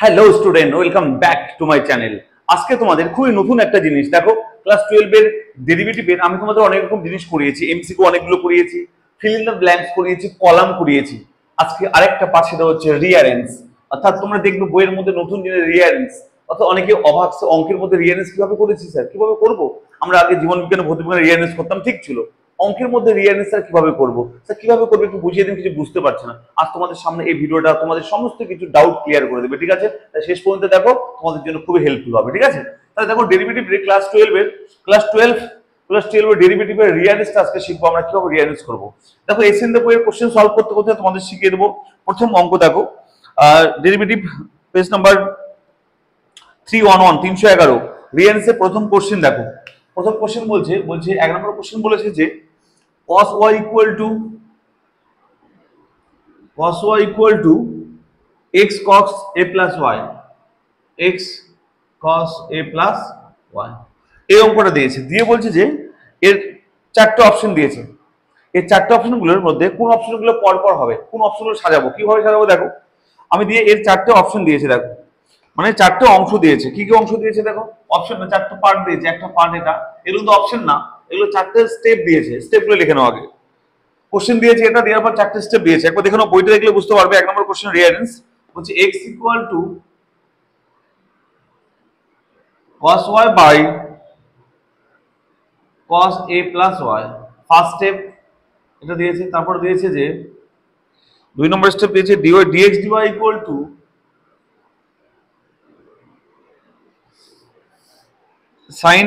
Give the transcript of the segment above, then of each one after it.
Hello student, welcome back to my channel. আজকে তোমাদের খুবই নতুন একটা জিনিস দেখো, ক্লাস 12 এর ডেরিভেটিভের আমি তোমাদের অনেক রকম জিনিস করিয়েছি, এমসিকিউ অনেকগুলো করিয়েছি, ফিল ইন দ্য ব্ল্যাঙ্কস করিয়েছি, কলাম করিয়েছি। আজকে আরেকটা পার্ট, সেটা হচ্ছে রিঅ্যারেঞ্জ। অর্থাৎ তোমরা দেখবে বইয়ের মধ্যে নতুন জিনিস রিঅ্যারেঞ্জ। অর্থাৎ অনেকে অবাক, অঙ্কের মধ্যে রিঅ্যারেঞ্জ কিভাবে করেছি স্যার, কিভাবে করবো? আমরা আগে জীবন বিজ্ঞানে ভৌত বিজ্ঞানে রিঅ্যারেঞ্জ করতাম, ঠিক ছিল। অঙ্কের মধ্যে রিঅ্যারেঞ্জ স্যার কিভাবে করবো, স্যার কিভাবে করবে একটু বুঝিয়ে দিন, কিছু বুঝতে পারছি না। আজ তোমাদের সামনে এই ভিডিওটা তোমাদের সমস্ত কিছু ডাউট ক্লিয়ার করে দেবে, ঠিক আছে? তাই শেষ পর্যন্ত দেখো, তোমাদের জন্য খুবই হেল্পফুল হবে, ঠিক আছে? তাহলে দেখো, ডেরিভেটিভ ক্লাস 12 এর ডেরিভেটিভের রিঅ্যারেঞ্জটা আজকে শিখবো আমরা, কিভাবে রিঅ্যারেঞ্জ করবো। দেখো, এসএন দ্য বইয়ের কোশ্চেন সলভ করতে করতে তোমাদের শিখিয়ে দেবো। প্রথম অঙ্ক দেখো, ডেরিভেটিভ পেজ নাম্বার 311 রিঅ্যারেঞ্জের প্রথম কোশ্চেন দেখো। প্রথম কোশ্চেন বলছে 1 নম্বর কোশ্চেন বলেছে যে cos y equal to x cos a plus y, x cos a plus y। এই অঙ্কটা দিয়েছে, দিয়ে বলছে যে এর চারটে অপশন দিয়েছে। এই চারটে অপশনগুলোর মধ্যে কোন অপশনগুলো পরপর হবে, কোন অপশনগুলো সাজাবো, কিভাবে সাজাবো দেখো। আমি দিয়ে এর চারটে অপশন দিয়েছে দেখো, মানে চারটে অংশ দিয়েছে। কি কি অংশ দিয়েছে দেখো, অপশন না, চারটে পার্ট দিয়েছে। একটা পার্ট এটা, এগুলো তো অপশন না, এগুলো চারটে স্টেপ দিয়েছে। স্টেপগুলো লিখে নাও আগে। কোশ্চেন দিয়েছে, এটা দেওয়ার পর চারটে স্টেপ দিয়েছে। একবার দেখে নাও, বইটা দেখলে বুঝতে পারবে। 1 নম্বর কোশ্চেন রিঅ্যারেঞ্জ বলছে x equal to cos y by cos a plus y, first step এটা দিয়েছে। তারপর দিয়েছে যে 2 নম্বর স্টেপ দিয়েছে dy dx dy equal to sin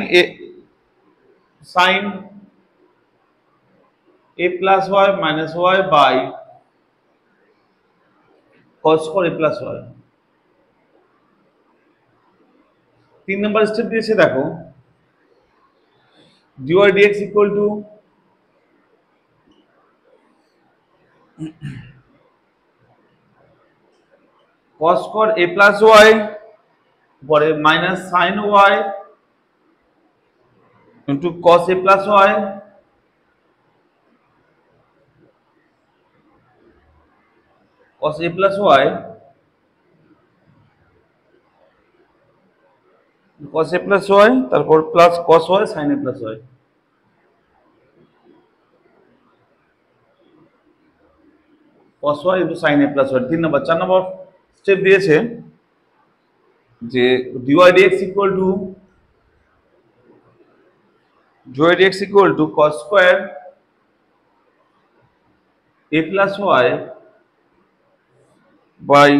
a plus y minus y by cos square a plus y। 3 number step দিয়েছে দেখো dy dx equal to cos square a plus y পরে minus sin y into cos a plus y cos a plus y cos a plus y তারপর plus cos y sin a plus y। cos y into sin a plus y 3 number. 4 number step দিয়েছে যে dy dx equal to cos square a plus y by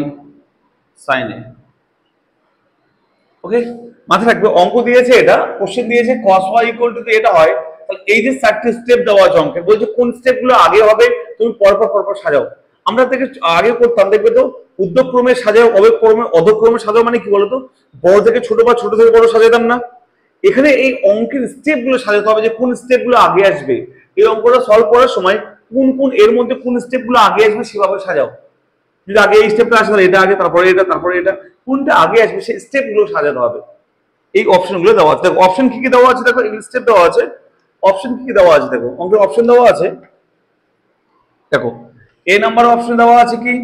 sin a। ওকে, মাথায় রাখবে অঙ্ক দিয়েছে, এটা question দিয়েছে cos y equal to এটা হয়। তাহলে এই যে চারটি স্টেপ দেওয়া আছে অঙ্কে, বলছে কোন স্টেপগুলো আগে হবে তুমি পরপর সাজাও। আমরা থেকে আগে করতাম, দেখবে তো ঊর্ধ্বক্রমে সাজাও, অধক্রমে সাজাও, মানে কি বলতো, বড় থেকে ছোট বা ছোট থেকে বড় সাজাতাম না। এখানে এই অঙ্কের স্টেপগুলো সাজাতে হবে, যে কোন স্টেপগুলো আগে আসবে। এই অঙ্কটা সলভ করার সময় কোন এর মধ্যে কোন স্টেপগুলো আগে আসবে সেভাবে সাজাও। যদি আগে এই স্টেপটা আসে তাহলে এটা আগে, তারপরে এটা, কোনটা আগে আসবে সেই স্টেপগুলো সাজাতে হবে। এই অপশনগুলো দেওয়া আছে দেখো। অপশন কি কি দেওয়া আছে দেখো, স্টেপ দেওয়া আছে, অপশন কি কি দেওয়া আছে দেখো। অঙ্কের অপশন দেওয়া আছে দেখো। এ নাম্বার অপশন দেওয়া আছে কি,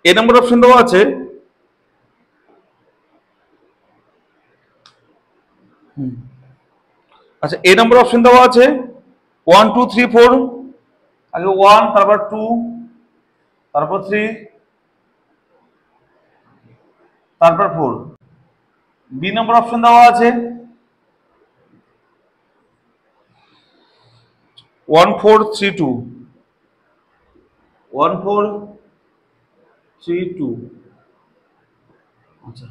এ নাম্বার অপশন দেওয়া আছে আচ্ছা, এ নাম্বার অপশন দেওয়া আছে 1 2 3 4। আগে 1, তারপর 2, তারপর 3, তারপর 4। বি নম্বর অপশন দেওয়া আছে 1 4 3 2, 1 4 3 2। আচ্ছা,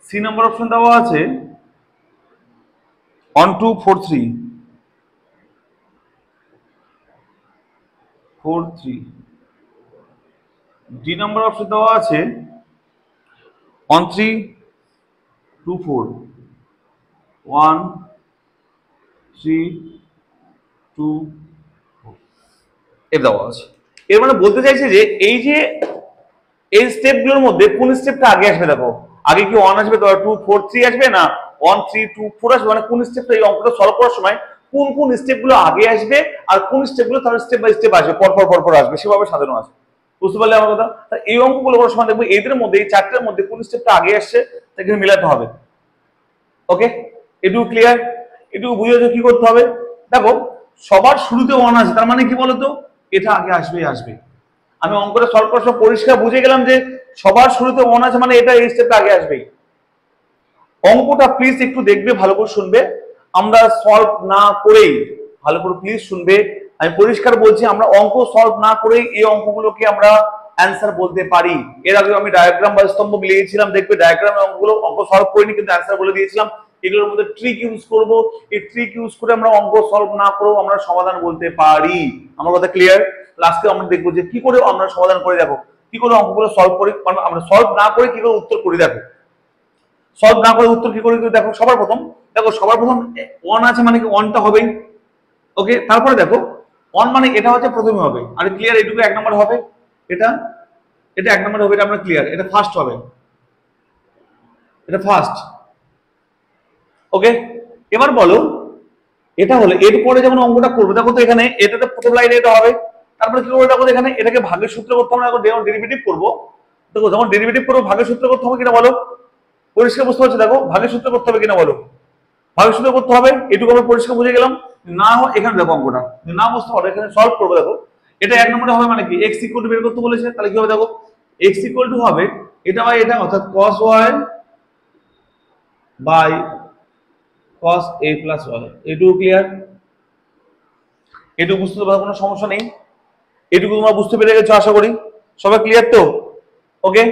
সি নম্বর অপশন দেওয়া আছে 1 2 4 3, 4 3। ডি নম্বর অপশন দেওয়া আছে 1 3 2 4, 1 3 2 4 এ দেওয়া আছে। এর মানে বলতে চাইছে যে এই যে এই স্টেপগুলোর মধ্যে কোন স্টেপটা আগে আসবে দেখো। আগে কি 1 আসবে, 2 4 3 আসবে, না 1 3 2 4 আসবে, মানে কোন স্টেপটা এই অঙ্কটা সলভ করার সময় কোন স্টেপগুলো আগে আসবে আর কোন স্টেপগুলো তার স্টেপ বাই স্টেপ আসবে, পরপর আসবে, সেভাবে সাজানো আছে। বুঝতে পারলে আমার কথা? এই অঙ্কগুলো করার সময় দেখবো এদের মধ্যে, এই চারটের মধ্যে কোন স্টেপটা আগে আসছে তাকে মিলাতে হবে। ওকে, এটুকু ক্লিয়ার? এটুকু বুঝেছো কি করতে হবে? দেখো সবার শুরুতে ওয়ান আছে, তার মানে কি বলতো, এটা আগে আসবেই আসবে। আমি অঙ্কটা সলভ করার সময় পরিষ্কার বুঝে গেলাম যে সবার শুরুতে ওয়ান আছে, মানে এটা এই স্টেপটা আগে আসবেই। অঙ্কটা প্লিজ একটু দেখবে, ভালো করে শুনবে, আমরা সলভ না করেই, ভালো করে প্লিজ শুনবে, আমি পরিষ্কার বলছি, আমরা অঙ্ক সলভ না করেই এই অঙ্কগুলোকে আমরা অ্যান্সার বলতে পারি। এর আগে আমি ডায়াগ্রাম বা স্তম্ভ লিখেছিলাম, দেখবে ডায়াগ্রামের অঙ্কগুলো অঙ্ক সলভ করিনি কিন্তু অ্যান্সার বলে দিয়েছিলাম। এগুলোর মধ্যে ট্রিক ইউজ করব, এই ট্রিক ইউজ করে আমরা অঙ্ক সলভ না করেও আমরা সমাধান বলতে পারি। আমার কথা ক্লিয়ার? লাস্টে আমরা দেখবো যে কি করে আমরা সমাধান করে, দেখো কি করে অঙ্কগুলো সলভ করি, আমরা সলভ না করে কি করে উত্তর করি। দেখো সলভ না করে উত্তর কি করে, দেখো সবার প্রথম ওয়ান আছে মানে কি ওয়ানটা হবেই। ওকে, তারপরে দেখো ওয়ান মানে এটা হচ্ছে প্রথমে হবে, আর ক্লিয়ার এটুকু এক নম্বর হবে, এটা এটা এক নম্বর হবে, এটা আমরা ক্লিয়ার, এটা ফার্স্ট হবে, এটা ফার্স্ট। ওকে, এবার বলো এটা হলো, এরপরে যেমন অঙ্কটা করবো, দেখো তো এখানে এটাতে প্রথম লাইনে এটা হবে, তারপরে কি করবো দেখো এখানে এটাকে ভাগের সূত্র করতে হবে, যখন ডেরিভেটিভ করবো, দেখো যখন ডেরিভেটিভ করবো ভাগের সূত্র করতে হবে কিনা বলো, পরিষ্কার বুঝতে পারছো? দেখো ভাগের সূত্র করতে হবে কিনা বলো, ভাগের সূত্র করতে হবে, এটুকু আমরা পরিষ্কার বুঝে গেলাম। না হয় এখানে দেখো অঙ্কটা না বুঝতে পারো, এখানে সলভ করবো, দেখো এটা এক নম্বরে হবে মানে কি এক্স ইকুয়াল টু বের করতে বলেছে, তাহলে কি হবে দেখো এক্স ইকুয়াল টু হবে এটা বাই এটা, অর্থাৎ cos y by cos a plus y। এটুকু ক্লিয়ার? এটুকু বুঝতে পারো, কোনো সমস্যা নেই? এটুকু তোমরা বুঝতে পেরে গেছো আশা করি, সবাই ক্লিয়ার তো? ওকে,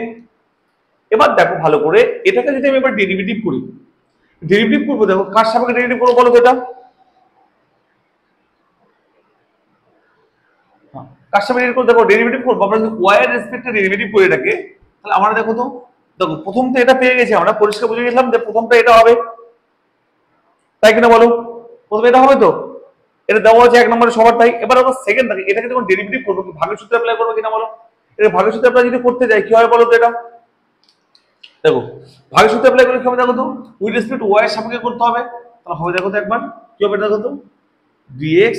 এবার দেখো ভালো করে, এটাকে যদি আমি এবার ডেরিভেটিভ করি, ডেরিভেটিভ করবো, দেখো কার সাপেক্ষে ডেরিভেটিভ করবো বলো তো, এটা কার সাপেক্ষে ডেরিভেটিভ করবো, দেখো ডেরিভেটিভ করবো আমরা যদি y এর রেসপেক্টে ডেরিভেটিভ করে এটাকে, তাহলে আমরা দেখো তো, দেখো প্রথম তো এটা পেয়ে গেছি, আমরা পরিষ্কার বুঝে গেছিলাম যে প্রথমটা এটা হবে, তাই কিনা বলো? প্রথমে এটা হবে তো, এটা দেওয়া আছে এক নম্বরে সবার, তাই। এবার আমরা সেকেন্ড থাকে, এটাকে যখন ডেরিভেটিভ করবো ভাগের সূত্র অ্যাপ্লাই করবো কিনা বলো, এটা ভাগের সূত্র অ্যাপ্লাই যদি করতে যাই কি হয় বলো তো, এটা দেখো ভাগের সূত্র অ্যাপ্লাই করলে কি হবে দেখো তো, উইথ রেসপেক্ট ওয়াই এর সাপেক্ষে করতে হবে, তাহলে হবে দেখো তো একবার কি হবে দেখো তো, dx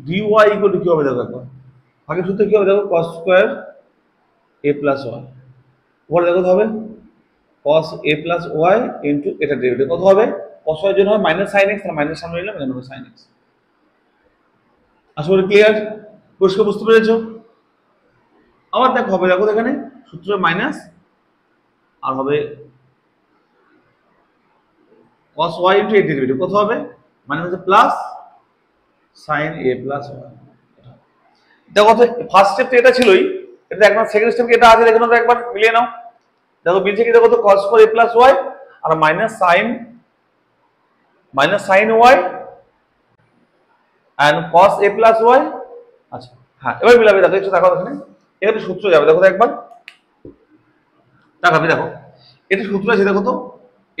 dy ইকুয়াল টু কি হবে দেখো একবার, ভাগের সূত্র কি হবে দেখো cos square a plus y, ওপরে দেখো হবে cos a plus y into এটা ডেরিভেটিভ কত হবে, cos y এর জন্য হবে মাইনাস sin x, তাহলে মাইনাস সামনে নিলাম, এখানে হবে sin x। আশা করি ক্লিয়ার, পরিষ্কার বুঝতে পেরেছো? আবার দেখো হবে দেখো এখানে সূত্র মাইনাস, আর হবে cos y into a derivative কত হবে, মানে হচ্ছে plus sin a plus y। দেখো তো ফার্স্ট স্টেপ তো এটা ছিলই, এটা একবার সেকেন্ড স্টেপ এটা আছে, দেখো তো একবার মিলিয়ে নাও, দেখো মিলছে কি দেখো তো cos a প্লাস y আর minus sin y and cos a plus y। আচ্ছা হ্যাঁ, এবার মিলাবে, দেখো একটু দেখো এখানে, এখানে সূত্র যাবে দেখো তো একবার দেখাবি, দেখো এটা সূত্র আছে দেখো তো,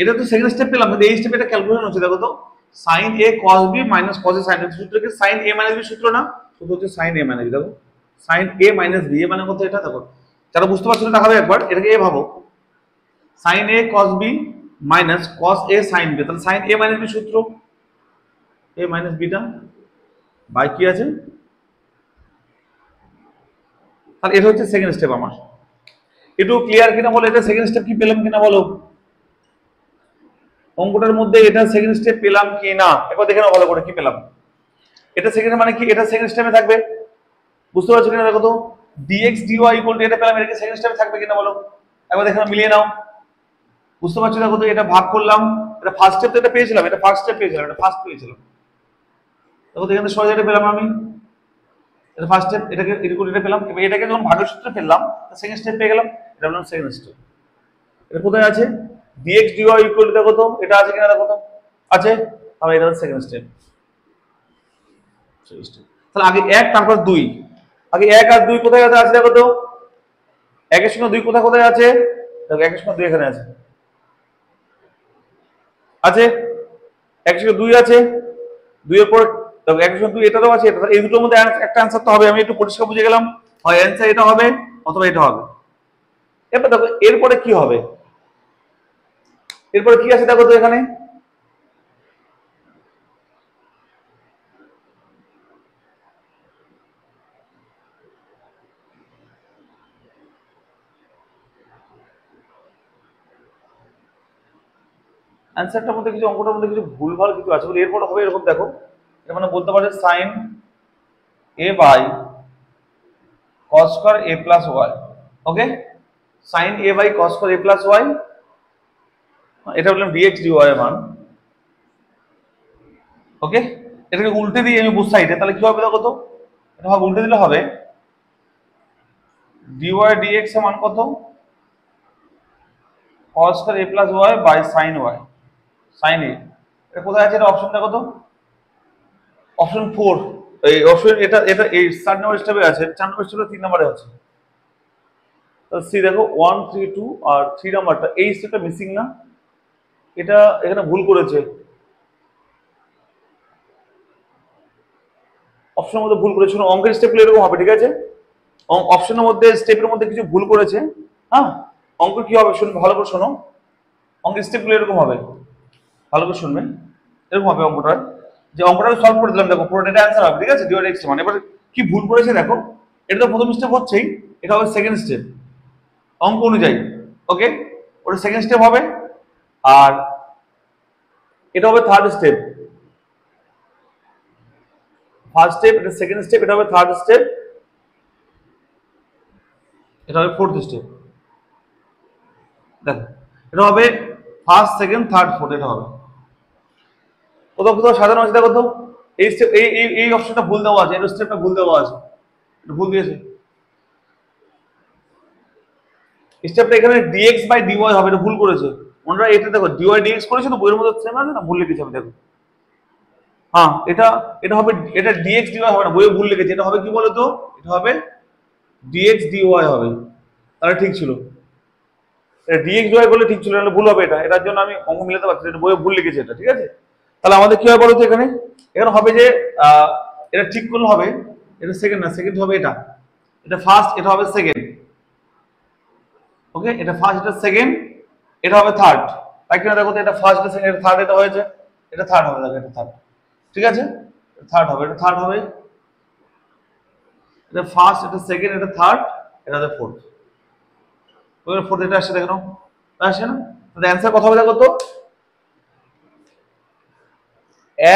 এটা তো সেকেন্ড স্টেপ পেলাম, কিন্তু এই স্টেপে এটা ক্যালকুলেশন হচ্ছে দেখো তো, sin a cos b minus cos a sin b, সূত্র কি sin a মাইনাস b সূত্র না, সূত্র হচ্ছে sin a মাইনাস b। দেখো sin a মাইনাস b, এ মানে কত এটা দেখো, যারা বুঝতে পারছো না দেখাবে একবার, এটাকে এ ভাবো sin a cos b minus cos a sin b, তাহলে sin a মাইনাস b সূত্র a মাইনাস b টা বাই কি আছে, তাহলে এটা হচ্ছে সেকেন্ড স্টেপ আমার। একটু ক্লিয়ার কিনা বলো, এটা সেকেন্ড স্টেপ কি পেলাম কিনা বলো, অঙ্কটার মধ্যে এটা সেকেন্ড স্টেপ পেলাম কি না একবার দেখে নাও ভালো করে, কি পেলাম, এটা সেকেন্ড মানে কি, এটা সেকেন্ড স্টেপে থাকবে, বুঝতে পারছো কিনা দেখো তো, dx dy ইকুয়াল টু এটা পেলাম, এটা কি সেকেন্ড স্টেপে থাকবে কিনা বলো, একবার দেখে নাও, মিলিয়ে নাও, বুঝতে পারছো দেখো তো, এটা ভাগ করলাম, এটা ফার্স্ট স্টেপ তো এটা পেয়েছিলাম, এটা ফার্স্ট স্টেপ পেয়েছিলাম, এটা ফার্স্ট পেয়েছিলাম, দেখো তো এখানে সহজে এটা পেলাম আমি, এটা ফার্স্ট স্টেপ, এটাকে ইকুয়াল এটা পেলাম, এবার এটাকে যখন ভাগের সূত্রে ফেললাম সেকেন্ড স্টেপ পেয়ে গেলাম, এটা হলো সেকেন্ড স্টেপ। এটা কোথায় আছে, dx dy ইকুয়াল টু দেখো তো এটা আছে কিনা দেখো তো, আছে, তাহলে এটা হচ্ছে সেকেন্ড স্টেপ। তাহলে আগে এক তারপর দুই, আগে এক আর দুই কোথায় আছে দেখো তো, একের সঙ্গে দুই কোথায় কোথায় আছে দেখো, একের সঙ্গে দুই এখানে আছে, আছে একের সঙ্গে দুই আছে, দুইয়ের পর দেখো একের সঙ্গে দুই এটারও আছে, এটা, এই দুটোর মধ্যে একটা অ্যান্সার তো হবে, আমি একটু পরিষ্কার বুঝে গেলাম, হয় অ্যান্সার এটা হবে অথবা এটা হবে। এরপর দেখো এরপরে কি হবে, এরপরে কি আছে দেখো তো এখানে, অ্যান্সারটার মধ্যে কিছু অঙ্কটার মধ্যে কিছু ভুলভাল কিছু আছে বলে এরপর হবে এরকম দেখো, এর মানে বলতে পারে sine a by cos square A plus y. Okay, sine a by cos square A plus y, এটা বললাম ডিএক্স ডিওয়াই এর মান। ওকে, এটাকে উল্টে দিই আমি বুঝ সাইডে, তাহলে কি হবে দেখো তো, এটা হবে উল্টে দিলে হবে ডিওয়াই ডিএক্স এর মান কত, cos square A plus Y by sine Y, sine A. এটা কোথায় আছে, এটা অপশন দেখো তো, অপশন 4, এই অপশন এটা এটা এই 4 নম্বর স্টেপে আছে, 4 নম্বর স্টেপে 3 নম্বরে আছে। তো সি দেখো 1 3 2 আর 3 নাম্বারটা এই স্টেপটা মিসিং না, এটা এখানে ভুল করেছে, অপশনের মধ্যে ভুল করেছে। অঙ্কের স্টেপগুলো এরকম হবে, ঠিক আছে, অপশনের মধ্যে স্টেপের মধ্যে কিছু ভুল করেছে। হ্যাঁ, অঙ্ক কি হবে শুনুন, ভালো করে শোনো, অঙ্কের স্টেপগুলো এরকম হবে, ভালো করে শুনবেন, এরকম হবে অঙ্কটা, যে অঙ্কটা সলভ করে দিলাম দেখো পুরোটা এটা অ্যান্সার হবে, ঠিক আছে, ডিওয়াই এক্স মানে। এবার কি ভুল করেছে দেখো, এটা তো প্রথম স্টেপ হচ্ছেই, এটা হবে সেকেন্ড স্টেপ অঙ্ক অনুযায়ী। ওকে, ওটা সেকেন্ড স্টেপ হবে, আর এটা হবে থার্ড স্টেপ, ফার্স্ট স্টেপ, এটা সেকেন্ড স্টেপ, এটা হবে থার্ড স্টেপ, এটা হবে ফোর্থ স্টেপ। দেখো এটা হবে ফার্স্ট সেকেন্ড থার্ড ফোর্থ, এটা হবে কোথাও কোথাও সাজানো আছে দেখো তো, এই স্টেপ এই এই এই অপশনটা ভুল দেওয়া আছে, এই স্টেপটা ভুল দেওয়া আছে, এটা ভুল দিয়েছে। স্টেপটা এখানে ডিএক্স বাই ডিওয়াই হবে, এটা ভুল করেছে ওনারা। এটা দেখো ডিওয়াই ডিএক্স করেছে তো, বইয়ের মধ্যে সেম আছে না, ভুল লিখেছে আমি দেখো। হ্যাঁ, এটা এটা হবে, এটা ডিএক্স ডিওয়াই হবে না, বইয়ে ভুল লিখেছে, এটা হবে কি বলতো, এটা হবে ডিএক্স ডিওয়াই হবে, তাহলে ঠিক ছিল, এটা ডিএক্স ডিওয়াই বলে ঠিক ছিল, এটা ভুল হবে, এটা এটার জন্য আমি অঙ্ক মিলাতে পারছি, এটা বইয়ে ভুল লিখেছে এটা, ঠিক আছে। তাহলে আমাদের কি হবে বলতো, এখানে এখানে হবে যে এটা ঠিক করলে হবে, এটা সেকেন্ড না, সেকেন্ড হবে এটা, এটা ফার্স্ট, এটা হবে সেকেন্ড। ওকে, এটা ফার্স্ট, এটা সেকেন্ড, এটা হবে থার্ড, তাই কিনা দেখো তো, এটা ফার্স্ট, এটা সেকেন্ড, এটা থার্ড, এটা হয়েছে, এটা থার্ড হবে, দেখো এটা থার্ড, ঠিক আছে, থার্ড হবে, এটা থার্ড হবে, এটা ফার্স্ট, এটা সেকেন্ড, এটা থার্ড, এটা হবে ফোর্থ। ওকে, ফোর্থ এটা আসছে, দেখো না আসছে না, তাহলে অ্যান্সার কত হবে দেখো তো,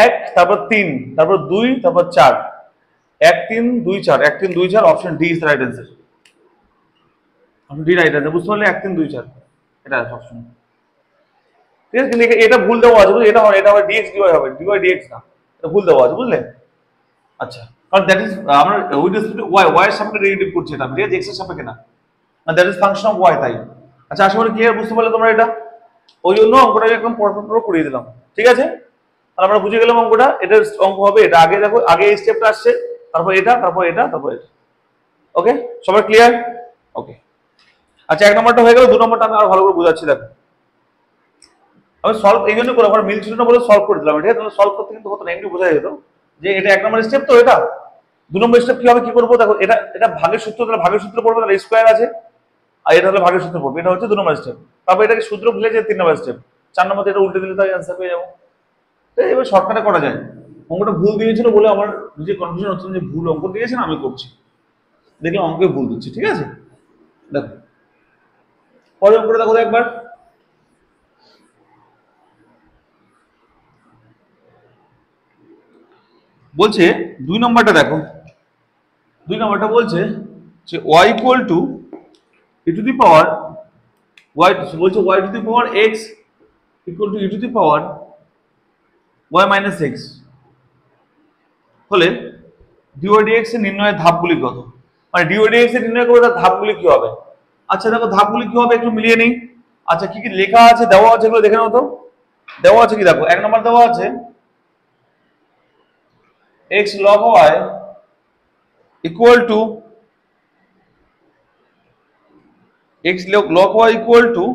1 তারপর 3 তারপর 2 তারপর 4, 1 3 2 4, 1 3 2 4, option D is right answer, option D right answer, বুঝতে পারলে 1 3 2 4 এটা আছে অপশন, ঠিক আছে। কিন্তু এটা ভুল দেওয়া আছে, বুঝলে, এটা হবে ডিএক্স ডিওয়াই হবে, ডিওয়াই ডিএক্স না, এটা ভুল দেওয়া আছে, বুঝলে। আচ্ছা, কারণ দ্যাট ইজ আমরা with respect to y, y এর সাপেক্ষে ডেরিভেটিভ করছি এটা, ঠিক আছে, এক্স এর সাপেক্ষে না, that is function of y, তাই। আচ্ছা, আশা করি ক্লিয়ার, বুঝতে পারলে তোমরা এটা, ওই জন্য অঙ্কটাকে একদম পরপর করিয়ে দিলাম, ঠিক আছে। আর আমরা বুঝে গেলাম অঙ্কটা, এটার অঙ্ক হবে এটা, আগে দেখো, আগে এই স্টেপটা আসছে, তারপর এটা, তারপর এটা, তারপর এটা। ওকে, সবাই ক্লিয়ার? ওকে, আচ্ছা, 1 নম্বরটা হয়ে গেল, 2 নম্বরটা আমি আরো ভালো করে বুঝাচ্ছি দেখো। আমি সলভ এই জন্য করে, আমার মিল ছিল না বলে সলভ করে দিলাম, ঠিক আছে, তাহলে সলভ করতে কিন্তু হতো না, এমনি বোঝা যেত যে এটা 1 নম্বর স্টেপ, তো এটা 2 নম্বর স্টেপ কি হবে, কি করবো দেখো, এটা এটা ভাগের সূত্র, তাহলে ভাগের সূত্র পড়বে, তাহলে স্কোয়ার আছে, আর এটা হলো ভাগের সূত্র পড়বে, এটা হচ্ছে 2 নম্বর স্টেপ। তারপর এটাকে সূত্র ভুলে যে 3 নম্বর স্টেপ, 4 নম্বর এটা উল্টে দিলে তাই অ্যান্সার পেয়ে যাবো। এবার শর্টকাটে করা যায়, অঙ্কটা ভুল দিয়েছিল বলে আমার নিজে কনফিউশন হচ্ছে যে ভুল অঙ্ক দিয়েছেন, আমি করছি, দেখলাম অঙ্কে ভুল দিচ্ছি, ঠিক আছে। দেখো পরে অঙ্কটা দেখো একবার, বলছে 2 নম্বরটা দেখো, 2 নম্বরটা বলছে যে y equal to e two the power y, বলছে y two the power x equal two e two the power y minus x হলে dy dx এর নির্ণয়ের ধাপগুলি কত, মানে dy dx এর নির্ণয় করে তার ধাপগুলি কি হবে। আচ্ছা দেখো ধাপগুলি কি হবে একটু মিলিয়ে নেই। আচ্ছা, কি কি লেখা আছে দেওয়া আছে এগুলো দেখে নাও তো, দেওয়া আছে কি দেখো, 1 নম্বর দেওয়া আছে x log y equal to x log y equal to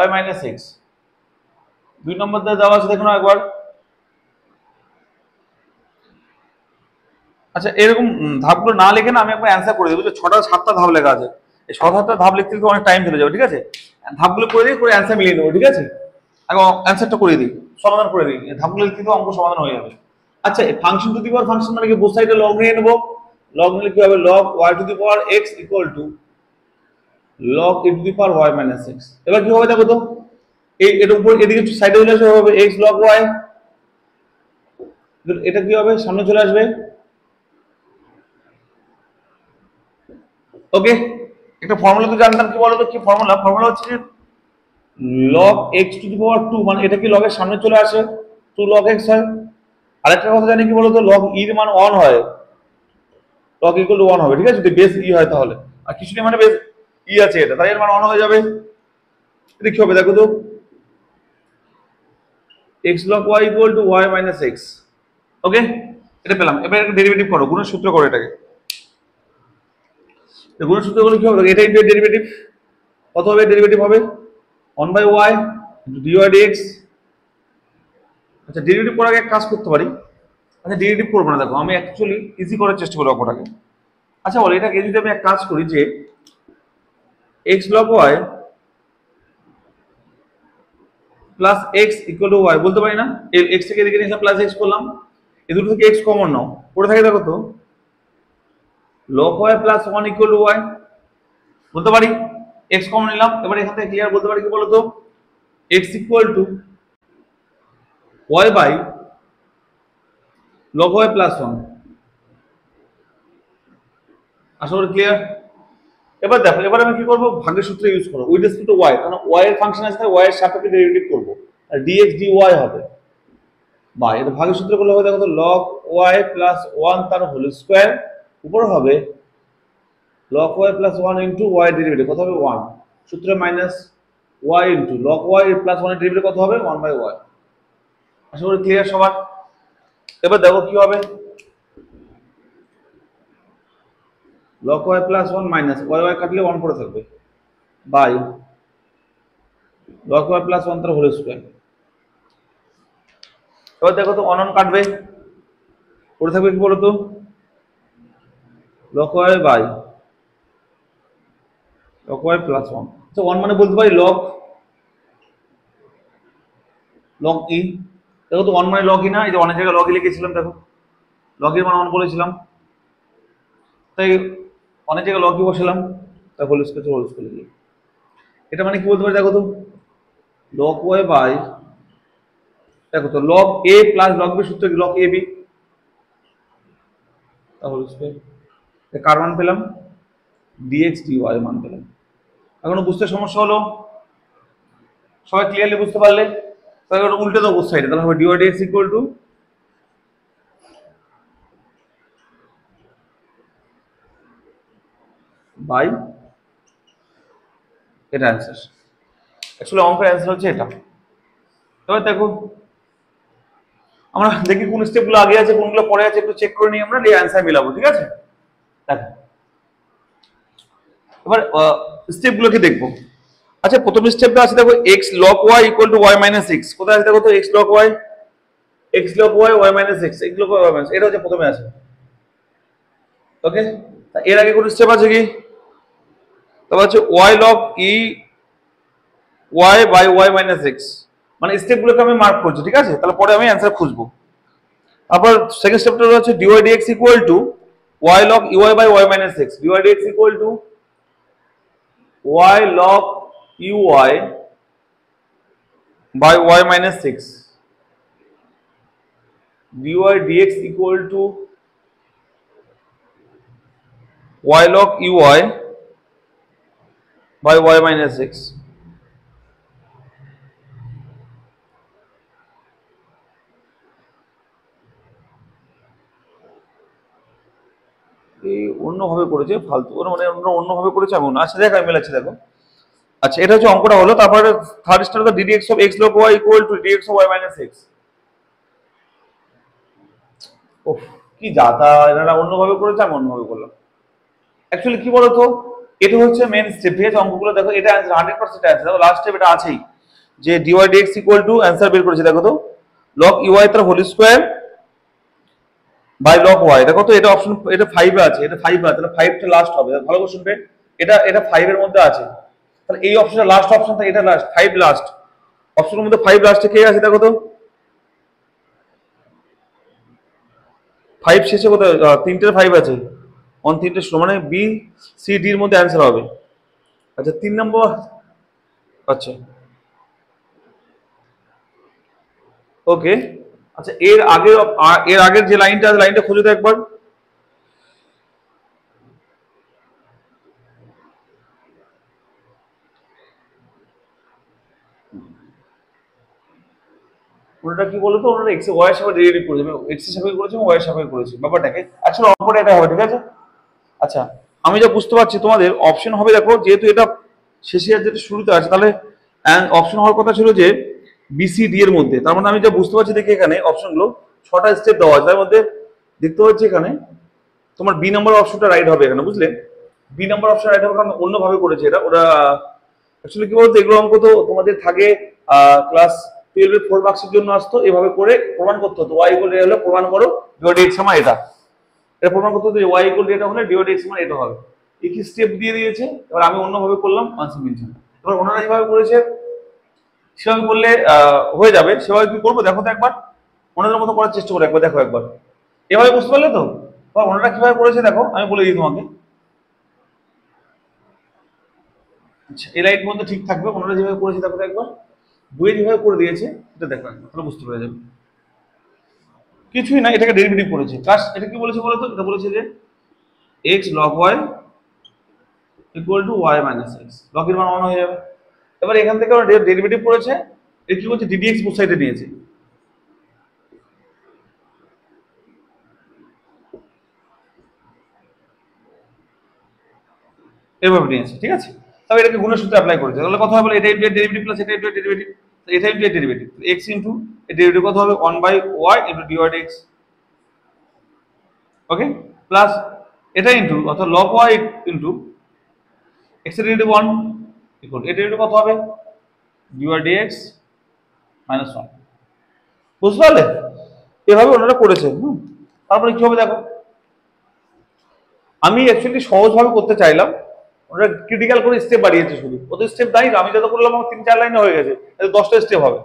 y minus x। 2 নম্বর দেওয়া আছে দেখো না একবার। আচ্ছা, এরকম ধাপগুলো না লিখে না আমি একবার অ্যান্সার করে দেবো, 6টা 7টা ধাপ লেখা আছে, এই 6-7টা ধাপ লিখতে অনেক টাইম চলে যাবে, ঠিক আছে। ধাপগুলো করে দিই, করে অ্যান্সার মিলিয়ে নেবো, ঠিক আছে। আগে অ্যান্সারটা করে দিই, সমাধান করে দিই, ধাপগুলো লিখতে অঙ্ক সমাধান হয়ে যাবে। আচ্ছা, function two the power function মানে কি, বোথ সাইডে লগ নিয়ে নেবো, লগ নিলে কি হবে, log y two the power x equal two log e two the power y minus x। এবার কি হবে দেখো তো, এর উপর এদিকে সাইডে চলে আসবে হবে x log y, এটা কি হবে সামনে চলে আসবে। ওকে, একটা ফর্মুলা তো জানতাম, কি বলতো কি ফর্মুলা? ফর্মুলা হচ্ছে যে log x টু দি পাওয়ার 2, মানে এটা কি log এর সামনে চলে আসে 2 log x হয়। আরেকটা কথা জানি কি বলতো, log e এর মান 1 হয়, log ইকুয়াল টু 1 হবে, ঠিক আছে, যদি বেস ই হয় তাহলে। আর কিছু মানে বেস ই আছে এটা, তাই এর মান 1 হয়ে যাবে। এটা কি হবে দেখো তো, x log y equal to y minus x। ওকে, এটা পেলাম। এবার একটা ডেরিভেটিভ করো, গুণের সূত্র করো এটাকে। গুণের সূত্র করলে কি হবে, এটা ইনটু ডেরিভেটিভ, কত হবে ডেরিভেটিভ হবে 1 by y into dy dx। আচ্ছা, ডেরিভেটিভ করার আগে এক কাজ করতে পারি। আচ্ছা, ডেরিভেটিভ করবো না, দেখো আমি অ্যাকচুয়ালি ইজি করার চেষ্টা করি অঙ্কটাকে। আচ্ছা বলো, এটাকে যদি আমি এক কাজ করি যে x log y plus x equal to y বলতে পারি না, এই x থেকে এদিকে নিয়ে প্লাস x করলাম, এই দুটো থেকে x কমন নাও, পড়ে থাকে দেখো তো log y plus 1 equal to y বলতে পারি, x কমন নিলাম। এবার এখান থেকে ক্লিয়ার বলতে পারি কি বলতো, x equal to y by log y plus 1। আশা করি ক্লিয়ার। এবার দেখো, এবার আমি কি করবো, ভাগের সূত্র ইউজ করবো, উইথ রেসপেক্ট টু y, কারণ y এর ফাংশন আছে, y এর সাপেক্ষে ডেরিভেটিভ করবো, আর dx dy হবে, বা এটা ভাগের সূত্র করলে হবে দেখো তো log y প্লাস 1 তার হোল স্কয়ার, উপর হবে log y plus 1 into y derivative কত হবে 1, সূত্রে minus y into log y plus 1 এর ডেরিভেটিভ কত হবে 1 বাই y। আশা করি ক্লিয়ার সবার। এবার দেখো কি হবে, log y plus 1 minus y y কাটলে 1 পড়ে থাকবে বাই log y প্লাস 1 তার হোল স্কয়ার। এবার দেখো তো 1 1 কাটবে, পড়ে থাকবে কি বলতো log y by log y plus 1। আচ্ছা 1 মানে বলতে পারি log e, দেখো তো 1 মানে log e না, এই যে অনেক জায়গায় log e লিখেছিলাম, দেখো log এর মান 1 বলেছিলাম, তাই অনেক জায়গায় log e বসালাম, তাই হোল স্কয়ার লিখি। এটা মানে কি বলতে পারি দেখো তো log y বাই, দেখো তো log a plus log b সূত্র কি log ab, হোল স্কয়ার। কার মান পেলাম, dx dy মান পেলাম। এখনো বুঝতে সমস্যা হলো? সবাই ক্লিয়ারলি বুঝতে পারলে? তাহলে উল্টে দাও সাইডে, তাহলে হবে dy dx equal to by, এটা অ্যান্সার। অ্যাকচুয়ালি অঙ্কের অ্যান্সার হচ্ছে এটা। এবার দেখো আমরা দেখি কোন স্টেপগুলো আগে আছে কোনগুলো পরে আছে, একটু চেক করে নিই আমরা, এই অ্যান্সার মিলাবো, ঠিক আছে। দেখো এবার স্টেপগুলোকে দেখবো। আচ্ছা, প্রথম স্টেপটা আছে দেখো x log y equal to y minus x, কোথায় আছে দেখো তো x log y y minus x, x log y y minus, এটা হচ্ছে প্রথমে আছে। ওকে, এর আগে কোন স্টেপ আছে কি, তারপর হচ্ছে y log e y by y minus x, মানে স্টেপগুলোকে আমি মার্ক করছি, ঠিক আছে, তাহলে পরে আমি অ্যান্সার খুঁজবো। তারপর সেকেন্ড স্টেপটা হচ্ছে dy dx equal to y log ey by y minus x, dy dx equal to y log ey by y minus 6, dy dx equal to y log ey by y minus 6। এই অন্যভাবে করেছে ফালতু, মানে অন্যভাবে করেছে এমন। আচ্ছা দেখ আমি মেলাচ্ছি, দেখো আচ্ছা এটা হচ্ছে অঙ্কটা হলো, তারপরে থার্ড স্টেপ হলো ddx of x log y equal to dx of y minus x। ওহ কি যাতা, এনারা অন্যভাবে করেছে আমি অন্যভাবে করলাম। অ্যাকচুয়ালি কি বলতো, এটা হচ্ছে মেন স্টেপ, ঠিক আছে, অঙ্কগুলো দেখো এটা অ্যানসার 100% অ্যানসার। দেখো লাস্ট স্টেপ এটা আছেই, যে dy dx equal to answer বের করেছে দেখো তো log ey তার whole square by log y, দেখো তো এটা অপশন, এটা 5 এ আছে, এটা 5 আছে, তাহলে 5 টা লাস্ট হবে, ভালো করে শুনবে, এটা 5 এর মধ্যে আছে, তাহলে এই অপশনটা লাস্ট অপশন, তাই এটা লাস্ট 5 লাস্ট অপশনের মধ্যে 5 লাস্টে কে আছে দেখো তো 5 শেষে কোথায়, তিনটের 5 আছে, অন তিনটে শুরু, মানে বি সি ডি এর মধ্যে অ্যান্সার হবে। আচ্ছা 3 নম্বর, আচ্ছা ওকে, আচ্ছা এর আগের যে লাইনটা আছে লাইনটা খুঁজে তো একবার। ওটা কি বলতো, ওটা এক্স ওয়াই এর সাথে ডেরিভেটিভ করেছে, এক্স এর সাথে করেছে ওয়াই এর সাথে করেছে ব্যাপারটাকে। আসলে অঙ্কটা এটা হবে, ঠিক আছে। আচ্ছা, আমি যা বুঝতে পারছি তোমাদের অপশন হবে, দেখো যেহেতু এটা শেষে আর যেটা শুরুতে আছে, তাহলে অপশন হওয়ার কথা ছিল যে বিসিডি এর মধ্যে। তার মানে আমি যা বুঝতে পারছি, দেখি এখানে অপশনগুলো 6টা স্টেপ দেওয়া আছে, তার মধ্যে দেখতে পাচ্ছি এখানে তোমার বি নাম্বার অপশনটা রাইট হবে এখানে, বুঝলে। বি নাম্বার অপশন রাইট হবে, কারণ অন্যভাবে করেছে এটা ওরা। অ্যাকচুয়ালি কি বলতো, এগুলো অঙ্ক তো তোমাদের থাকে ক্লাস 12 এর 4 মার্কসের জন্য আসতো, এভাবে করে প্রমাণ করতে হতো। ওয়াই ইকুয়াল হলে প্রমাণ করো ডিওয়াইড এক্স সমান এটা, এটা প্রমাণ করতে হতো যে ওয়াই ইকুয়াল এটা হলে ডিওয়াইড এক্স সমান এটা হবে। একই স্টেপ দিয়ে দিয়েছে, এবার আমি অন্যভাবে করলাম আনসার মিলছে। এবার ওনারা যেভাবে করেছে সেভাবে করলে হয়ে যাবে। সেভাবে কি করবো দেখো তো একবার, ওনাদের মতো করার চেষ্টা করো একবার, দেখো একবার এভাবে বুঝতে পারলে তো। বা ওনারা কিভাবে করেছে দেখো, আমি বলে দিই তোমাকে। আচ্ছা, এই লাইন পর্যন্ত ঠিক থাকবে, ওনারা যেভাবে করেছে দেখো তো একবার, বইয়ে যেভাবে করে দিয়েছে এটা দেখো একবার, তাহলে বুঝতে পেরে যাবে। কিছুই না, এটাকে ডেরিভেটিভ করেছে। কাজ এটা কি বলেছে বলো তো, এটা বলেছে যে X log Y equal to Y minus X, লগের মান 1 হয়ে যাবে। এবার এখান থেকে ওরা ডেরিভেটিভ করেছে, এর কি বলছে ডিডিএক্স বোথ সাইডে নিয়েছে, এভাবে নিয়েছে, ঠিক আছে। তবে এটাকে গুণের সূত্রে অ্যাপ্লাই করেছে, তাহলে কথা হবে এটা ইন্টু ডেরিভেটিভ প্লাস এটা ইন্টু ডেরিভেটিভ, এটা ইন্টু ডেরিভেটিভ এক্স ইন্টু এর ডেরিভেটিভ কত হবে 1/y ইন্টু ডিওয়াইড এক্স, ওকে, প্লাস এটা ইন্টু অর্থাৎ লগ ওয়াই ইন্টু এক্স এর ডেরিভেটিভ 1 ইকুয়াল এর ডেরিভেটিভ কত হবে ডিওয়াইড এক্স মাইনাস 1। বুঝতে পারলে, এভাবে ওনারা করেছে। তারপরে কি হবে দেখো, আমি অ্যাকচুয়ালি সহজভাবে করতে চাইলাম, ওরা ক্রিটিক্যাল করে স্টেপ বাড়িয়েছে, শুধু ওদের স্টেপ দাঁড়িয়ে আমি যত করলাম আমার 3-4 লাইনে হয়ে গেছে, 10টা স্টেপ হবে।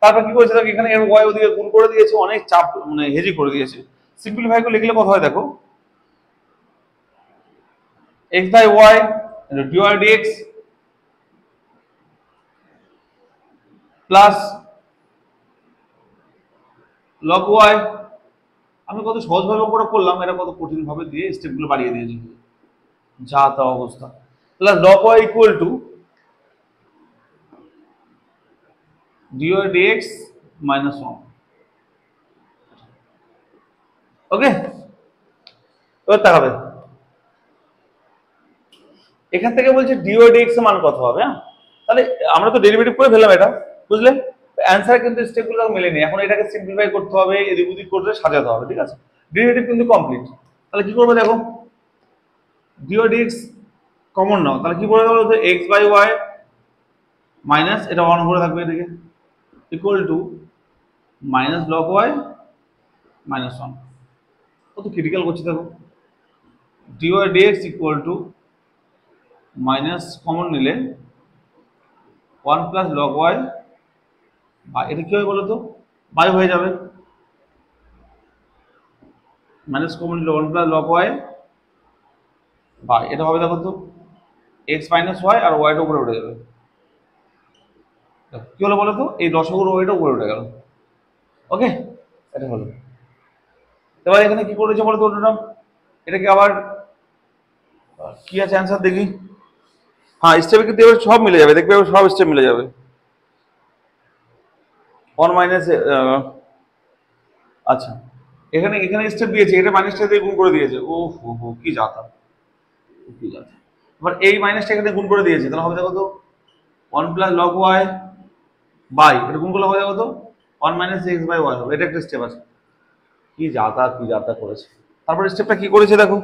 তারপর কি করেছে দেখো, এখানে এর ওয়াই ওদিকে গুণ করে দিয়েছে, অনেক চাপ মানে হেজি করে দিয়েছে। সিম্পলিফাই করে লিখলে কথা হয় দেখো, x by y dy dx plus log y. আমি কত সহজভাবে করে করলাম, এটা কত কঠিন ভাবে দিয়ে স্টেপগুলো বাড়িয়ে দিয়েছি, যা তা অবস্থা। Plus log Y equal to dy dx minus 1, okay. এবার তাকাবে, এখান থেকে বলছে ডিওয়াই ডিএক্স এর মান কত হবে। হ্যাঁ, তাহলে আমরা তো ডেরিভেটিভ করে ফেললাম এটা, বুঝলে। অ্যান্সার কিন্তু স্টেপগুলো মেলেনি, এখন এটাকে সিম্পলিফাই করতে হবে, এদিক ওদিক করে সাজাতে হবে, ঠিক আছে। ডেরিভেটিভ কিন্তু কমপ্লিট। তাহলে কি করবো দেখো, ডিও ডিএক্স কমন নাও, তাহলে কি বলে বলো তো এক্স বাই ওয়াই মাইনাস এটা 1 করে থাকবে এদিকে equal to minus log y minus 1। কত ক্রিটিক্যাল করছি দেখো, dy dx equal to minus common নিলে 1 প্লাস লগ ওয়াই, বা এটা কি হবে বলো তো বাই হয়ে যাবে, মাইনাস কমন নিলে 1 প্লাস লগ ওয়াই, বা এটা হবে দেখো তো এক্স মাইনাস ওয়াই আর ওয়াইটা উপরে উঠে যাবে। কি হলো বলো তো, এই দশগুলো ওইটা উপরে উঠে গেল, ওকে, এটা হলো। এবার এখানে কি করেছে বলো তো ওটা, এটাকে আবার কি আছে অ্যান্সার দেখি। হ্যাঁ, স্টেপে কিন্তু এবার সব মিলে যাবে, দেখবে সব স্টেপ মিলে যাবে। 1 মাইনাস, আচ্ছা এখানে এখানে স্টেপ দিয়েছে, এটা মাইনাসটা দিয়ে গুণ করে দিয়েছে, ও হো হো কি যাতা, কি যাতা। এবার এই মাইনাসটা এখানে গুণ করে দিয়েছে, তাহলে হবে দেখো তো 1 প্লাস লগ ওয়াই বাই এটা গুণ করলে হবে দেখো তো 1 মাইনাস এক্স বাই ওয়াই হবে। এটা একটা স্টেপ আছে, কি যাতা করেছে। তারপর স্টেপটা কি করেছে দেখো,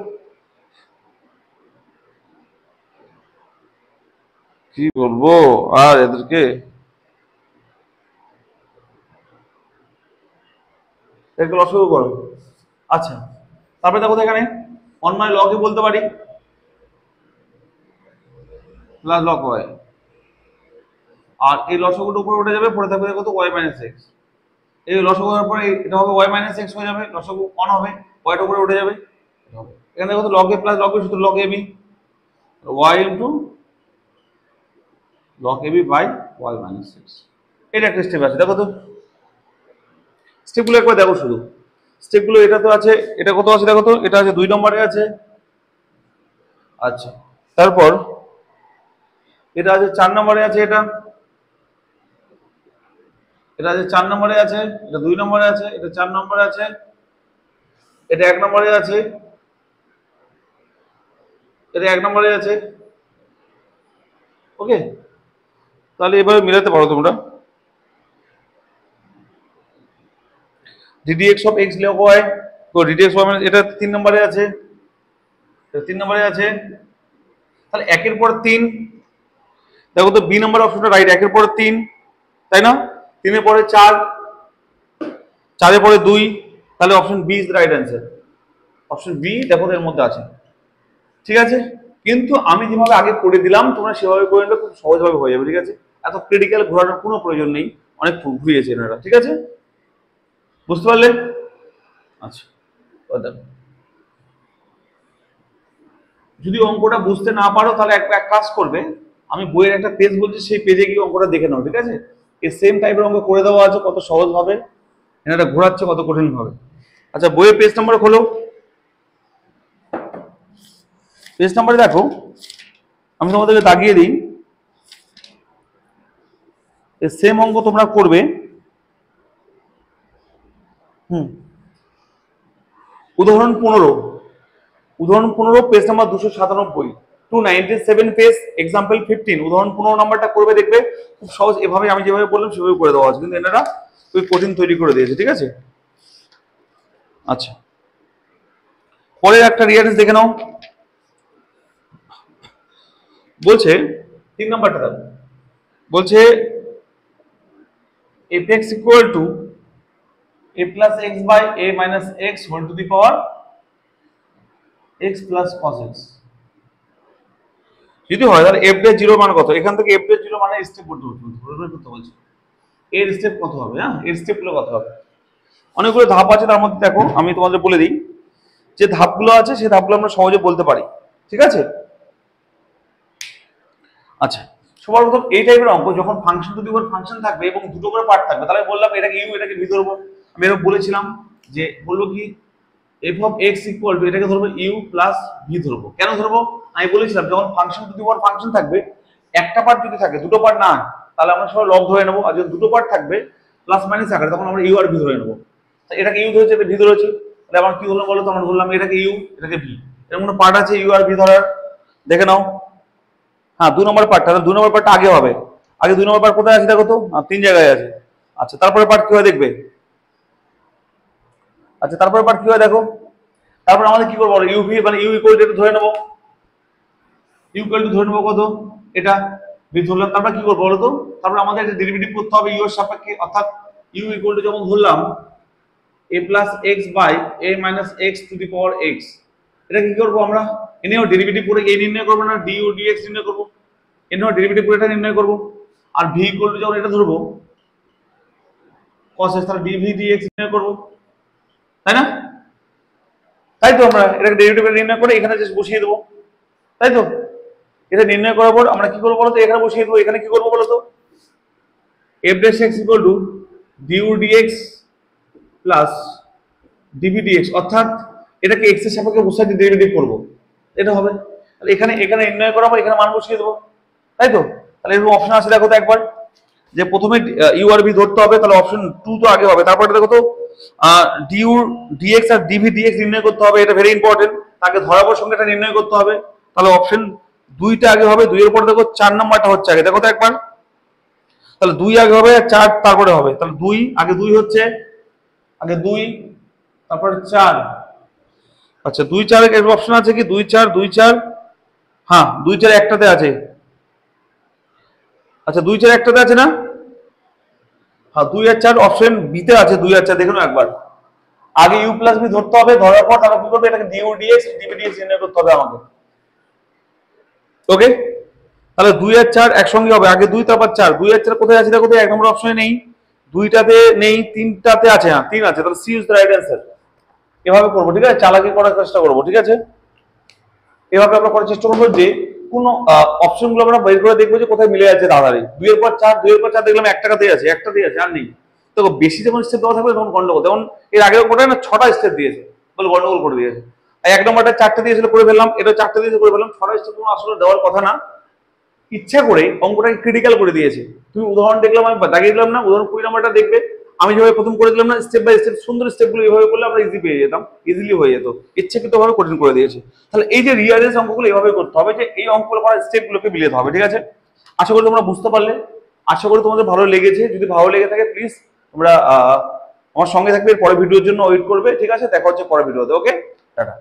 কি বলবো আর এদেরকে, এগুলো লসাগু করো। আচ্ছা, তারপরে দেখো তো এখানে 1 মানে লগই বলতে পারি প্লাস লগ ওয়াই, আর এই লসাগুটা উপরে উঠে যাবে, পড়ে থাকবে কত ওয়াই মাইনাস এক্স। এই লসাগু হওয়ার পরে এটা হবে ওয়াই মাইনাস এক্স হয়ে যাবে, লসাগু 1 হবে, ওয়াইটা উপরে উঠে যাবে। এখানে দেখো তো log a plus log b সূত্র log a b y into log a b by y minus x. এটা একটা স্টেপ আছে দেখো তো, স্টেপগুলো একবার দেখো শুধু, স্টেপগুলো এটা তো আছে, এটা কত আছে দেখো তো, এটা আছে 2 নম্বরে আছে। আচ্ছা, তারপর এটা আছে 4 নম্বরে আছে, এটা আছে 4 নম্বরে আছে, এটা 2 নম্বরে আছে, এটা 4 নম্বরে আছে, এটা 1 নম্বরে আছে, এটা 1 নম্বরে আছে। ওকে, তাহলে এভাবে মিলাতে পারো তোমরা। ddx অফ x লেখো হয়, তো ddx y মানে এটা 3 নম্বরে আছে, এটা 3 নম্বরে আছে। তাহলে 1 এর পর 3, দেখো তো বি নম্বর অপশনটা রাইট, 1 এর পরে 3, তাই না? 3 এর পরে 4, 4 এর পরে 2, তাহলে option B is the right answer. Option B দেখো এর মধ্যে আছে, ঠিক আছে? কিন্তু আমি যেভাবে আগে করে দিলাম তোমরা সেভাবে করে নিলে খুব সহজভাবে হয়ে যাবে, ঠিক আছে? এত ক্রিটিক্যাল ঘোরানোর কোনো প্রয়োজন নেই, অনেক ঘুরিয়েছে এনারা, ঠিক আছে? বুঝতে পারলে? আচ্ছা, যদি অঙ্কটা বুঝতে না পারো তাহলে এক কাজ করবে, আমি বইয়ের একটা পেজ বলছি, সেই পেজে গিয়ে অঙ্কটা দেখে নাও, ঠিক আছে? এই সেম টাইপের অঙ্ক করে দেওয়া আছে, কত সহজ ভাবে এনারা ঘোরাচ্ছে, কত কঠিন ভাবে। আচ্ছা, বইয়ের পেজ নাম্বার খোলো, পেজ নাম্বারে দেখো, আমি তোমাদেরকে দাগিয়ে দিই, এই সেম অঙ্ক তোমরা করবে। উদাহরণ 15, উদাহরণ 15 পেজ নাম্বার 297, 297 পেজ, এক্সাম্পল 15, উদাহরণ 15 নাম্বারটা করবে, দেখবে খুব সহজ, এভাবে আমি যেভাবে বললাম সেভাবে করে দেওয়া আছে, কিন্তু এনারা ওই কঠিন তৈরি করে দিয়েছে, ঠিক আছে? আচ্ছা, পরের একটা রিয়ারেন্স দেখে নাও, বলছে 3 নাম্বারটা দেখো, বলছে fx equal to a plus x by a minus x whole to the power x plus cos x যদি হয় তাহলে f এর 0 মান কত, এখান থেকে f এর 0 মানে স্টেপ করতে বলছে, এর স্টেপ কত হবে, হ্যাঁ এর স্টেপগুলো কত হবে। অনেকগুলো ধাপ আছে, তার মধ্যে দেখো আমি তোমাদের বলে দিই, যে ধাপগুলো আছে সেই ধাপগুলো আমরা সহজে বলতে পারি, ঠিক আছে? আচ্ছা, সবার প্রথম এই টাইপের অঙ্ক যখন function two the power function থাকবে এবং দুটো করে পার্ট থাকবে, তাহলে বললাম এটাকে ইউ এটাকে ভি ধরবো। আমি এরকম বলেছিলাম যে বলবো কি F of x equal to, এটাকে ধরবো ইউ প্লাস ভি ধরবো। কেন ধরবো? আমি বলেছিলাম যখন function two the power function থাকবে, একটা পার্ট যদি থাকে, দুটো পার্ট না, তাহলে আমরা সবাই লব ধরে নেবো, আর যদি দুটো পার্ট থাকবে প্লাস মাইনাস আকারে, তখন আমরা ইউ আর ভি ধরে নেবো। এটাকে ইউ ধরেছে, এটা ভি ধরেছি, তাহলে আমার কি হলো বলো তো, আমরা ধরলাম এটাকে ইউ এটাকে ভি, এর কোনো পার্ট আছে ইউ আর ভি ধরার, দেখে নাও। হ্যাঁ, 2 নম্বর পার্ট, তাহলে 2 নম্বর পার্টটা আগে হবে, আগে 2 নম্বর পার্ট কোথায় আছে দেখো তো, 3 জায়গায় আছে। আচ্ছা, তারপরে পার্ট কি হয় দেখবে, আচ্ছা তারপরে পার্ট কি হয় দেখো, তারপর আমাদের কি করবো, ইউ ভি মানে ইউ ইকুয়াল টু ধরে নেবো, ইউ ইকুয়াল টু ধরে নেবো কত, এটা ভি ধরলাম, তারপর কি করবো বলো তো, তারপর আমাদের একটা ডেরিভেটিভ করতে হবে ইউ এর সাপেক্ষে, অর্থাৎ ইউ ইকুয়াল টু যেমন ধরলাম a plus x by a minus x to the power x, এটা কি করবো আমরা, এনেও ডেরিভেটিভ করে এই নির্ণয় করবো না, ডিউ ডিএক্স নির্ণয় করবো, এনেও ডেরিভেটিভ করে এটা নির্ণয় করবো, আর ভি ইকুয়াল টু যখন এটা ধরবো cos x, তাহলে dv dx নির্ণয় করবো, তাই না? তাই তো, আমরা এটাকে ডেরিভেটিভ নির্ণয় করে এখানে জাস্ট বসিয়ে দেবো, তাই তো? এটা নির্ণয় করার পর আমরা কি করবো বলতো, এখানে বসিয়ে দেবো, এখানে কি করবো বলতো, f dash x equal to du dx plus dv dx, অর্থাৎ এটাকে x এর সাপেক্ষে বসাই দিয়ে ডেরিভেটিভ করব, এটা হবে। তাহলে এখানে এখানে নির্ণয় করা হবে, এখানে মান বসিয়ে দেবো, তাই তো? তাহলে এরকম অপশন আছে দেখো তো একবার, যে প্রথমে ইউ আর ভি ধরতে হবে, তাহলে অপশন 2 তো আগে হবে, তারপরে দেখো তো ডিউ ডিএক্স আর ডিভি ডিএক্স নির্ণয় করতে হবে, এটা ভেরি ইম্পর্টেন্ট, তাকে ধরাবার সঙ্গে এটা নির্ণয় করতে হবে, তাহলে অপশন 2টা আগে হবে, 2 এর পরে দেখো 4 নাম্বারটা হচ্ছে আগে, দেখো তো একবার, তাহলে 2 আগে হবে আর 4 তারপরে হবে, তাহলে 2 আগে 2 হচ্ছে, আগে 2 তারপরে 4। আচ্ছা 2 4 এর অপশন আছে কি, 2 4 2 4, হ্যাঁ 2 4 একটাতে আছে, আচ্ছা 2 4 একটাতে আছে না, হ্যাঁ 2 আর 4 অপশন বি তে আছে, 2 আর 4 দেখুন একবার, আগে ইউ প্লাস বি ধরতে হবে, ধরার পর তারপর কি করবে, এটাকে ডিউ ডিএক্স ডিভি ডিএক্স নির্ণয় করতে হবে আমাকে, ওকে? তাহলে 2 আর 4 একসঙ্গে হবে, আগে 2 তারপর 4, 2 আর 4 কোথায় আছে দেখো তো, এক নম্বর অপশনে নেই, 2টাতে নেই, 3টাতে আছে, হ্যাঁ 3 আছে, তাহলে C is the right answer. এভাবে করবো, ঠিক আছে? চালাকি করার চেষ্টা করবো, ঠিক আছে? এভাবে আমরা করার চেষ্টা করবো যে কোন অপশন গুলো আমরা বের করে দেখবো যে কোথায় মিলে যাচ্ছে তাড়াতাড়ি। 2 এর পর 4, 2 এর পর 4 দেখলাম একটাতেই আছে, একটাতেই আছে, আর নেই, তো বেশি যখন স্টেপ দেওয়া থাকবে তখন গন্ডগোল। যেমন এর আগেও কোটা না 6টা স্টেপ দিয়েছে, বলে গন্ডগোল করে দিয়েছে। এক নম্বরটা 4টে দিয়েছিল করে ফেললাম, এটা 4টে দিয়েছে করে ফেললাম। 6টা স্টেপ আসলে দেওয়ার কথা না, ইচ্ছা করে অঙ্কটাকে ক্রিটিক্যাল করে দিয়েছে। তুমি উদাহরণ দেখলাম, আমি দাগিয়ে দিলাম না, উদাহরণ 20 নম্বরটা দেখবে আমি যেভাবে প্রথম করে দিলাম না, স্টেপ বাই স্টেপ সুন্দর স্টেপগুলো এইভাবে করলে আমরা ইজি পেয়ে যেতাম, ইজিলি হয়ে যেত। ইচ্ছাকৃতভাবে কঠিন করে দিয়েছে। তাহলে এই যে রিয়ারেন্স অঙ্কগুলো এইভাবে করতে হবে, যে এই অঙ্কগুলো করার স্টেপগুলোকে মিলিয়ে হবে, ঠিক আছে? আশা করি তোমরা বুঝতে পারলে, আশা করি তোমাদের ভালো লেগেছে। যদি ভালো লেগে থাকে প্লিজ তোমরা আমার সঙ্গে থাকবে, পরের ভিডিওর জন্য ওয়েট করবে, ঠিক আছে? দেখা হচ্ছে পরের ভিডিওতে, ওকে, টাটা।